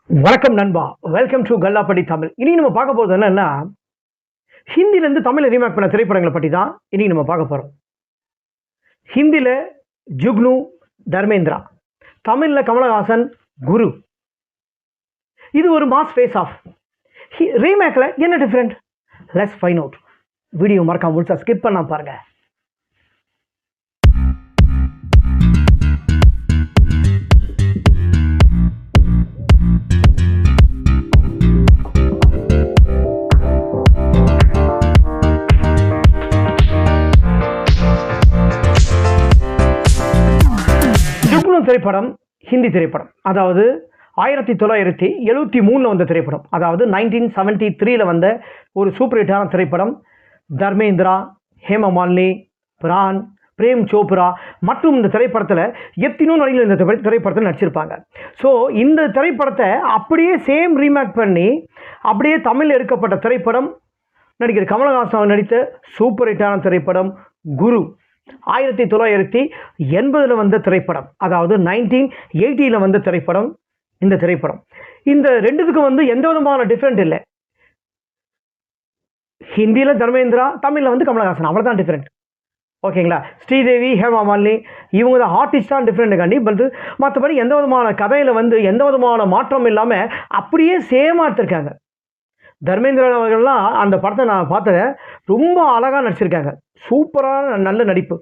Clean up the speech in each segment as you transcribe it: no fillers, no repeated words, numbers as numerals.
வணக்கம் நண்பா, welcome to Kallapatti Tamil. இனி நம்ம பார்க்க போகிறது என்னன்னா, ஹிந்திலேருந்து தமிழில் ரீமேக் பண்ண திரைப்படங்களை பற்றி தான் இனி நம்ம பார்க்க போகிறோம். ஹிந்தியில் ஜுக்னு, தர்மேந்திரா. தமிழில் கமலஹாசன், குரு. இது ஒரு மாஸ் ஃபேஸ் ஆஃப். ரீமேக்கில் என்ன different? Let's find out. Video மறக்காம முழுசா ஸ்கிப் பண்ண பாருங்க. திரைப்படம் ஹிந்தி திரைப்படம், அதாவது 1973 வந்த திரைப்படம், அதாவது 1973 வந்த ஒரு சூப்பர் ஹிட்டான திரைப்படம். தர்மேந்திரா, ஹேமா மாலினி, பிரான், பிரேம் சோப்ரா மற்றும் இந்த திரைப்படத்தில் எத்தனோ நடிகர்கள் இந்த திரைப்படத்தில் நடிச்சிருப்பாங்க. ஸோ இந்த திரைப்படத்தை அப்படியே சேம் ரீமேக் பண்ணி அப்படியே தமிழில் எடுக்கப்பட்ட திரைப்படம் நடிகர் கமலஹாசன் நடித்த சூப்பர் ஹிட்டான திரைப்படம் குரு. 1980 வந்த திரைப்படம், அதாவது 1980 வந்த திரைப்படம் இந்த திரைப்படம். இந்த ரெண்டுத்துக்கும் எந்த விதமான டிஃப்ரெண்ட் இல்லை. ஹிந்தியில் தர்மேந்திரா, தமிழில் கமலஹாசன், அவ்வளோ தான் டிஃப்ரெண்ட். ஓகேங்களா? ஸ்ரீதேவி, ஹேமா மாலினி இவங்க தான் ஆர்டிஸ்ட் தான் டிஃப்ரெண்ட் காண்டி. பட் மற்றபடி எந்த விதமான கதையில் எந்த விதமான மாற்றம் இல்லாமல் அப்படியே சேமாக எடுத்திருக்காங்க. தர்மேந்திரன் அவர்கள்லாம் அந்த படத்தை நான் பார்த்தேன், ரொம்ப அழகாக நடிச்சிருக்காங்க. சூப்பரான நல்ல நடிப்பு.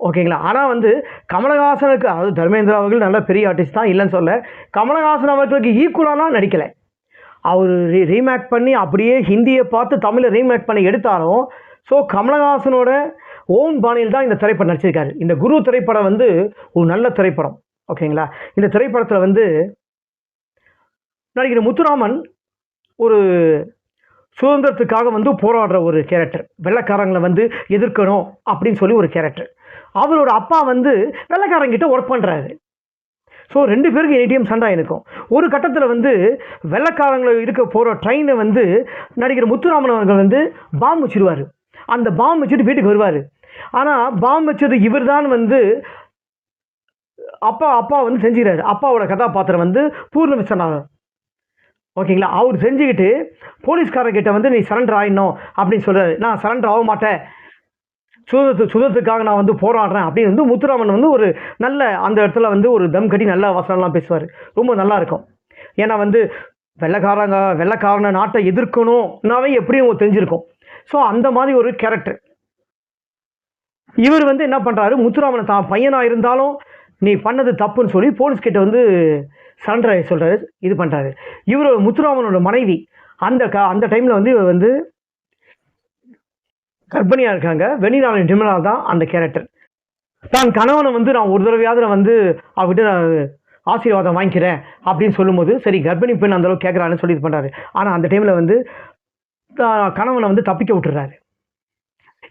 ஓகேங்களா? ஆனால் கமலஹாசனுக்கு, அதாவது தர்மேந்திரா அவர்கள் நல்ல பெரிய ஆர்டிஸ்ட் தான், இல்லைன்னு சொல்ல. கமலஹாசன் அவர்களுக்கு ஈக்குவலாலாம் நடிக்கலை. அவர் ரீமேக் பண்ணி அப்படியே ஹிந்தியை பார்த்து தமிழில் ரீமேக் பண்ணி எடுத்தாலும், ஸோ கமலஹாசனோட ஓன் பாணியில் தான் இந்த திரைப்படம் நடிச்சிருக்காரு. இந்த குரு திரைப்படம் ஒரு நல்ல திரைப்படம். ஓகேங்களா? இந்த திரைப்படத்தில் நடிகர் முத்துராமன் ஒரு சுதந்திரத்துக்காக போராடுற ஒரு கேரக்டர். வெள்ளைக்காரங்களை எதிர்க்கணும் அப்படின்னு சொல்லி ஒரு கேரக்டர். அவரோட அப்பா வெள்ளைக்காரங்கிட்ட ஒர்க் பண்ணுறாரு. ஸோ ரெண்டு பேருக்கு எனி டைம் சண்டை இருக்கும். ஒரு கட்டத்தில் வெள்ளைக்காரங்களை இருக்க போகிற ட்ரெயினை நடிகர் முத்துராமன் அவர்கள் பாம்பு வச்சிருவார். அந்த பாம்பு வச்சுட்டு வீட்டுக்கு வருவார். ஆனால் பாம்பு வச்சது இவர் தான் அப்பா செஞ்சுக்கிறாரு. அப்பாவோட கதாபாத்திரம் பூர்ணவிஸ்வநாதன். ஓகேங்களா? அவர் செஞ்சுக்கிட்டு போலீஸ்காரர்கிட்ட நீ சரண்டர் ஆயிடணும் அப்படின்னு சொல்கிறாரு. நான் சரண்டர் ஆக மாட்டேன், சுதந்திரத்துக்காக நான் போராடுறேன் அப்படின்னு முத்துராமன் ஒரு நல்ல அந்த இடத்துல ஒரு தம் கட்டி நல்ல வசனம்லாம் பேசுவார். ரொம்ப நல்லா இருக்கும். ஏன்னா வெள்ளைக்காரனை நாட்டை எதிர்க்கணும்னாவே எப்படியும் தெரிஞ்சிருக்கும். ஸோ அந்த மாதிரி ஒரு கேரக்டர். இவர் என்ன பண்ணுறாரு, முத்துராமனை தான் பையனாக இருந்தாலும் நீ பண்ணது தப்புன்னு சொல்லி போலீஸ்கிட்ட சரண்டர் ஆகி சொல்கிறாரு, இது பண்ணுறாரு. இவர் முத்துராமனோட மனைவி அந்த டைமில் இவர் கர்ப்பிணியாக இருக்காங்க. வெண்ணிலாவின் நிமிலா தான் அந்த கேரக்டர். தான் கணவனை நான் ஒரு தடவையாவது அவர்கிட்ட நான் ஆசீர்வாதம் வாங்கிக்கிறேன் அப்படின்னு சொல்லும்போது, சரி கர்ப்பிணி பெண் அந்தளவுக்கு கேட்குறான்னு சொல்லி இது பண்ணுறாரு. ஆனால் அந்த டைமில் கணவனை தப்பிக்க விட்டுறாரு.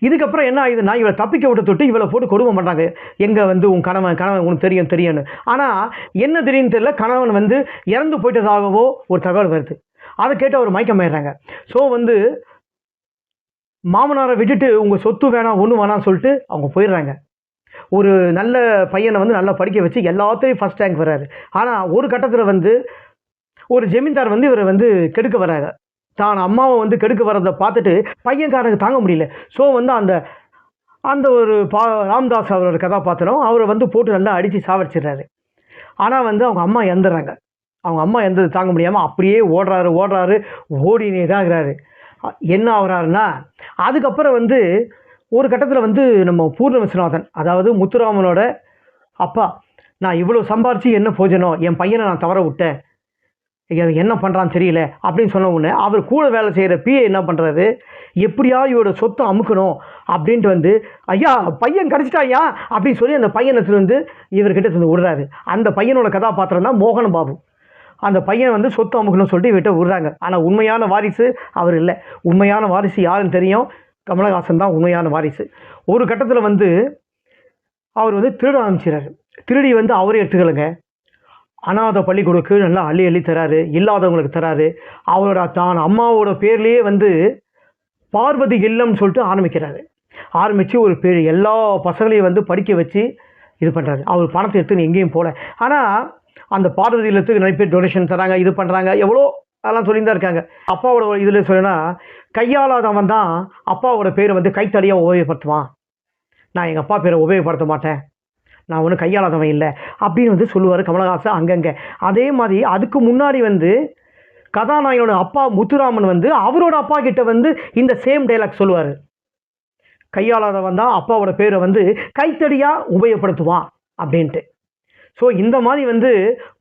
இதுக்கப்புறம் என்ன ஆகுதுன்னா, இவளை தப்பிக்க விட்டு தொட்டு இவளை போட்டு கொடுமை பண்ணுறாங்க. எங்கே உன் கணவன் உனக்கு தெரியும்னு. ஆனால் என்ன தெரியும்னு தெரியல, கணவன் இறந்து போயிட்டதாகவோ ஒரு தகவல் வருது. அதை கேட்டு அவர் மயக்கமாயிடுறாங்க. ஸோ மாமனாரை விட்டுட்டு உங்கள் சொத்து வேணாம், ஒன்றும் வேணாம்னு சொல்லிட்டு அவங்க போயிடுறாங்க. ஒரு நல்ல பையனை நல்லா படிக்க வச்சு எல்லாத்தையும் ஃபஸ்ட் ரேங்க் வர்றாரு. ஆனால் ஒரு கட்டத்தில் ஒரு ஜமீன்தார் இவரை கெடுக்க வர்றாங்க. தான் அம்மாவை கெடுக்க வர்றதை பார்த்துட்டு பையன்காரனுக்கு தாங்க முடியல. ஸோ அந்த அந்த ஒரு ராம்தாஸ் அவரோட கதாபாத்திரம் அவரை போட்டு நல்லா அடித்து சாவடிச்சிடுறாரு. ஆனால் அவங்க அம்மா இறந்துடுறாங்க. அவங்க அம்மா இறந்தது தாங்க முடியாமல் அப்படியே ஓடுறாரு, ஓடினே தான் இருக்கிறாரு. என்ன ஆகுறாருன்னா, அதுக்கப்புறம் ஒரு கட்டத்தில் நம்ம பூர்ண விஸ்வநாதன், அதாவது முத்துராமனோட அப்பா, நான் இவ்வளோ சம்பாரித்து என்ன போஜனம், என் பையனை நான் தவற விட்டேன், என்ன பண்ணுறான்னு தெரியல அப்படின்னு சொன்ன உடனே அவர் கூட வேலை செய்கிற பிஏ என்ன பண்ணுறாரு, எப்படியாவது இவரோட சொத்தை அமுக்கணும் அப்படின்ட்டு ஐயா பையன் கிடச்சிட்டாயா அப்படின்னு சொல்லி அந்த பையனை இவர்கிட்ட விடுறாரு. அந்த பையனோட கதாபாத்திரம் தான் மோகன் பாபு. அந்த பையன் சொத்து அமுக்கணும்னு சொல்லிட்டு இவர்கிட்ட விடுறாங்க. ஆனால் உண்மையான வாரிசு அவர் இல்லை. உண்மையான வாரிசு யாருன்னு தெரியும், கமலஹாசன் தான் உண்மையான வாரிசு. ஒரு கட்டத்தில் அவர் திருட ஆரம்பிச்சிடறாரு. திருடி அவரே எடுத்துக்கலுங்க. அநாத பள்ளிக்கூடக்கு நல்லா அள்ளி தராரு, இல்லாதவங்களுக்கு தராரு. அவரோட தான் அம்மாவோட பேர்லேயே பார்வதி இல்லம்னு சொல்லிட்டு ஆரம்பித்து ஒரு பேர் எல்லா பசங்களையும் படிக்க வச்சு இது பண்ணுறாரு. அவர் பணத்தை எடுத்துன்னு எங்கேயும் போகல. ஆனால் அந்த பார்வதி இல்லத்துக்கு நிறைய பேர் டொனேஷன் தராங்க, இது பண்ணுறாங்க, எவ்வளோ அதெல்லாம் சொல்லிட்டு தான் இருக்காங்க. அப்பாவோட இதில் சொல்லுன்னா, கையாளாதவன் தான் அப்பாவோட பேரை வந்து கைத்தடியாக உபயோகப்படுத்துவான். நான் எங்கள் அப்பா பேரை உபயோகப்படுத்த மாட்டேன், நான் ஒன்றும் கையாளாதவன் இல்லை அப்படின்னு வந்து சொல்லுவார் கமலஹாசன் அங்கங்கே. அதே மாதிரி அதுக்கு முன்னாடி வந்து கதாநாயகனோட அப்பா முத்துராமன் வந்து அவரோட அப்பா கிட்ட வந்து இந்த சேம் டைலாக் சொல்லுவார். கையாளாதவன் தான் அப்பாவோட பேரை வந்து கைத்தடியாக உபயோகப்படுத்துவான் அப்படின்ட்டு. ஸோ இந்த மாதிரி வந்து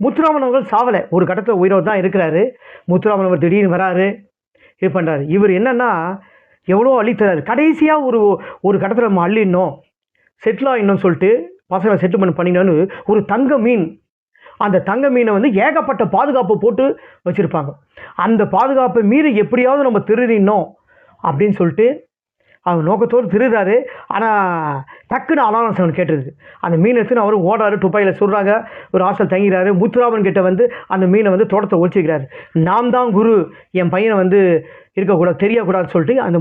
முத்துராமன் அவர்கள் சாவலை, ஒரு கட்டத்தில் உயிரோடு தான் இருக்கிறாரு. முத்துராமன் அவர் திடீர்னு வராரு, இது பண்ணுறாரு. இவர் என்னென்னா எவ்வளோ அள்ளித்தராரு. கடைசியாக ஒரு கட்டத்தில் நம்ம அள்ளிடணும், செட்டில் ஆகிடணும்னு சொல்லிட்டு பசங்களை செட்டில்மெண்ட் பண்ணிடணும்னு ஒரு தங்க மீன், அந்த தங்க மீனை வந்து ஏகப்பட்ட பாதுகாப்பு போட்டு வச்சுருப்பாங்க. அந்த பாதுகாப்பை மீறி எப்படியாவது நம்ம திருடினோம் அப்படின்னு சொல்லிட்டு அவங்க நோக்கத்தோடு திருடுறாரு. ஆனால் டக்குன்னு அலாரம் சவுண்ட் கேட்டுருது. அந்த மீன் எடுத்துன்னு அவர் ஓடுறாரு, துப்பாக்கியில் சொல்கிறாங்க, ஒரு ஹாஸ்டல் தங்கிறாரு. முத்துராமன் கிட்ட வந்து அந்த மீனை வந்து தோட்டத்தை ஒழிச்சிக்கிறாரு. நான் தான் குரு, என் பையனை வந்து இருக்கக்கூடாது, தெரியக்கூடாதுன்னு சொல்லிட்டு அந்த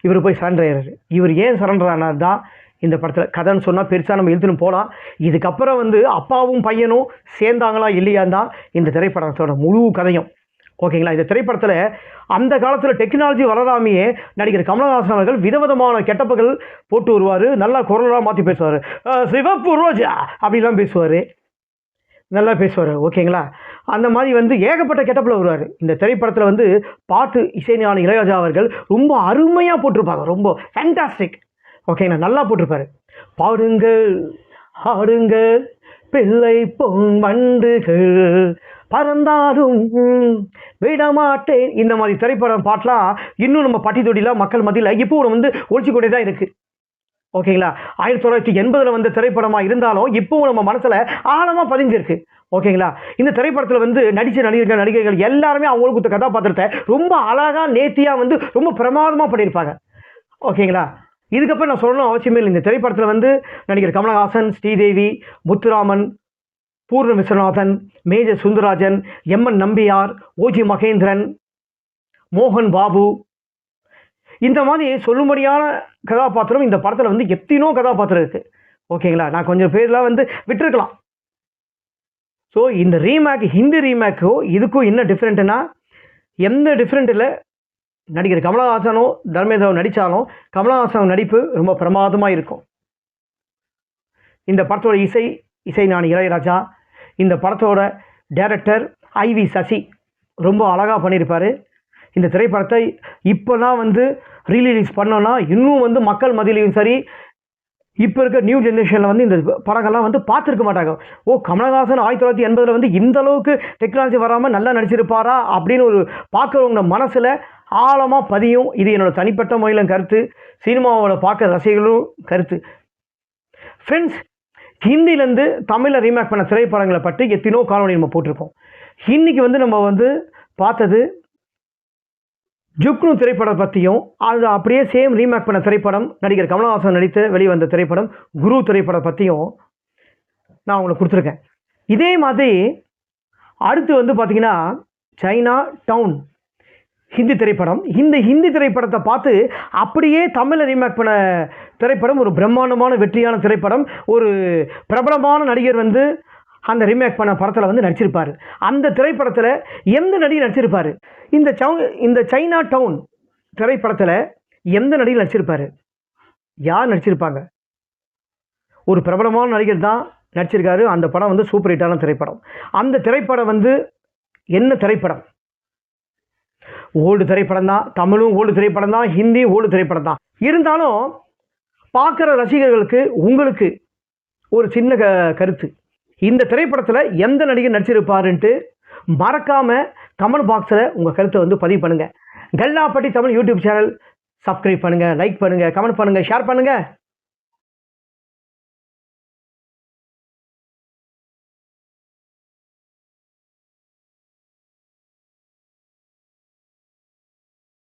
இவர் போய் சரண்டர் ஆகிறாரு. இவர் ஏன் சரண்டர் ஆனார் தான் இந்த படத்தில் கதைன்னு சொன்னால் பெருசாக நம்ம எழுத்துன்னு போகலாம். இதுக்கப்புறம் வந்து அப்பாவும் பையனும் சேர்ந்தாங்களா இல்லையான்னு தான் இந்த திரைப்படத்தோட முழு கதையும். ஓகேங்களா. இந்த திரைப்படத்தில் அந்த காலத்தில் டெக்னாலஜி வளராமையே நடிகர் கமலஹாசன் அவர்கள் விதவிதமான கெட்டப்புகள் போட்டு வருவார். நல்லா குரலாக மாற்றி பேசுவார், சிவப்பு ரோஜா அப்படிலாம் பேசுவார், நல்லா பேசுவார். ஓகேங்களா. அந்த மாதிரி வந்து ஏகப்பட்ட கெட்டப்பில் வருவார். இந்த திரைப்படத்தில் வந்து பாட்டு இசைஞானி இளையராஜா அவர்கள் ரொம்ப அருமையாக போட்டிருப்பாங்க, ரொம்ப ஃபேண்டாஸ்டிக். ஓகேங்களா, நல்லா போட்டிருப்பாரு. பாடுங்கள் ஆடுங்கள் பிள்ளை பொன் வண்டுகள் பறந்தாலும் விடமாட்டேன், இந்த மாதிரி திரைப்படம் பாட்டெலாம் இன்னும் நம்ம பட்டி தொட்டியில் மக்கள் மத்தியில் இப்போ வந்து ஒழிச்சுக்கொண்டே தான் இருக்குது. ஓகேங்களா. 1980 வந்த திரைப்படமாக இருந்தாலும் இப்போவும் நம்ம மனசில் ஆழமாக பதிஞ்சிருக்கு. ஓகேங்களா. இந்த திரைப்படத்தில் வந்து நடித்த நடிகர்கள் எல்லாருமே அவங்களுக்கு கதாபாத்திரத்தை ரொம்ப அழகாக நேர்த்தியாக வந்து ரொம்ப பிரமாதமாக பண்ணியிருப்பாங்க. ஓகேங்களா. இதுக்கப்புறம் நான் சொல்லணும் அவசியமே இல்லை. இந்த திரைப்படத்தில் வந்து நடிகர் கமலஹாசன், ஸ்ரீதேவி, முத்துராமன், பூர்ண விஸ்வநாதன், மேஜர் சுந்தரராஜன், எம்என் நம்பியார், ஓஜி மகேந்திரன், மோகன் பாபு, இந்த மாதிரி சொல்லும்படியான கதாபாத்திரம் இந்த படத்தில் வந்து எத்தனோ கதாபாத்திரம் இருக்குது. ஓகேங்களா. நான் கொஞ்சம் பேர்லாம் வந்து விட்டுருக்கலாம். ஸோ இந்த ரீமேக், ஹிந்தி ரீமேக்கோ இதுக்கும் என்ன டிஃப்ரெண்ட்டுன்னா, எந்த டிஃப்ரெண்ட் இல்லை. நடிகர் கமலஹாசனோ தர்மேந்திராவோ நடித்தாலும் கமலஹாசன் நடிப்பு ரொம்ப பிரமாதமாக இருக்கும். இந்த படத்தோட இசைஞானி இளையராஜா, இந்த படத்தோட டைரக்டர் ஐவி சசி ரொம்ப அழகாக பண்ணியிருப்பார். இந்த திரைப்படத்தை இப்போ தான் வந்து ரீலீஸ் பண்ணோன்னா இன்னும் வந்து மக்கள் மத்தியிலையும் சரி, இப்போ இருக்க நியூ ஜென்ரேஷனில் வந்து இந்த படங்கள்லாம் வந்து பார்த்துருக்க மாட்டாங்க. ஓ, கமலஹாசன் 1980 வந்து இந்த அளவுக்கு டெக்னாலஜி வராமல் நல்லா நடிச்சிருப்பாரா அப்படின்னு ஒரு பார்க்குறவங்க மனசில் ஆழமாக பதியும். இது என்னோடய தனிப்பட்ட முறையிலும் கருத்து, சினிமாவோட பார்க்குற ரசிகர்களும் கருத்து. ஃப்ரெண்ட்ஸ், ஹிந்திலேருந்து தமிழில் ரீமேக் பண்ண திரைப்படங்களை பற்றி எத்தனோ காணொலி நம்ம போட்டிருக்கோம். இன்றைக்கி வந்து நம்ம வந்து பார்த்தது ஜுக்னு திரைப்படம் பற்றியும், அது அப்படியே சேம் ரீமேக் பண்ண திரைப்படம் நடிகர் கமலஹாசன் நடித்து வெளிவந்த திரைப்படம் குரு திரைப்படம் பற்றியும் நான் உங்களுக்கு கொடுத்துருக்கேன். இதே மாதிரி அடுத்து வந்து பார்த்திங்கன்னா சைனா டவுன் ஹிந்தி திரைப்படம். இந்த ஹிந்தி திரைப்படத்தை பார்த்து அப்படியே தமிழில் ரீமேக் பண்ண திரைப்படம் ஒரு பிரம்மாண்டமான வெற்றியான திரைப்படம். ஒரு பிரபலமான நடிகர் வந்து அந்த ரீமேக் பண்ண படத்தில் வந்து நடிச்சிருப்பார். அந்த திரைப்படத்தில் எந்த நடிகர் நடிச்சிருப்பார்? இந்த சைனா டவுன் திரைப்படத்தில் எந்த நடிகர் நடிச்சிருப்பார்? யார் நடிச்சிருப்பாங்க? ஒரு பிரபலமான நடிகர் தான் நடிச்சிருக்காரு. அந்த படம் வந்து சூப்பர் ஹிட்டான திரைப்படம். அந்த திரைப்படம் வந்து என்ன திரைப்படம்? ஓல்டு திரைப்படம் தான், தமிழும் ஓல்டு திரைப்படம் தான், ஹிந்தி ஓல்டு திரைப்படம் தான். இருந்தாலும் பார்க்குற ரசிகர்களுக்கு உங்களுக்கு ஒரு சின்ன கருத்து, இந்த திரைப்படத்தில் எந்த நடிகர் நடிச்சிருப்பாருன்ட்டு மறக்காமல் கமெண்ட் பாக்ஸில் உங்கள் கருத்தை வந்து பதிவு பண்ணுங்கள். Kallapatti Tamil YouTube channel subscribe பண்ணுங்கள், லைக் பண்ணுங்கள், கமெண்ட் பண்ணுங்கள், ஷேர் பண்ணுங்கள்.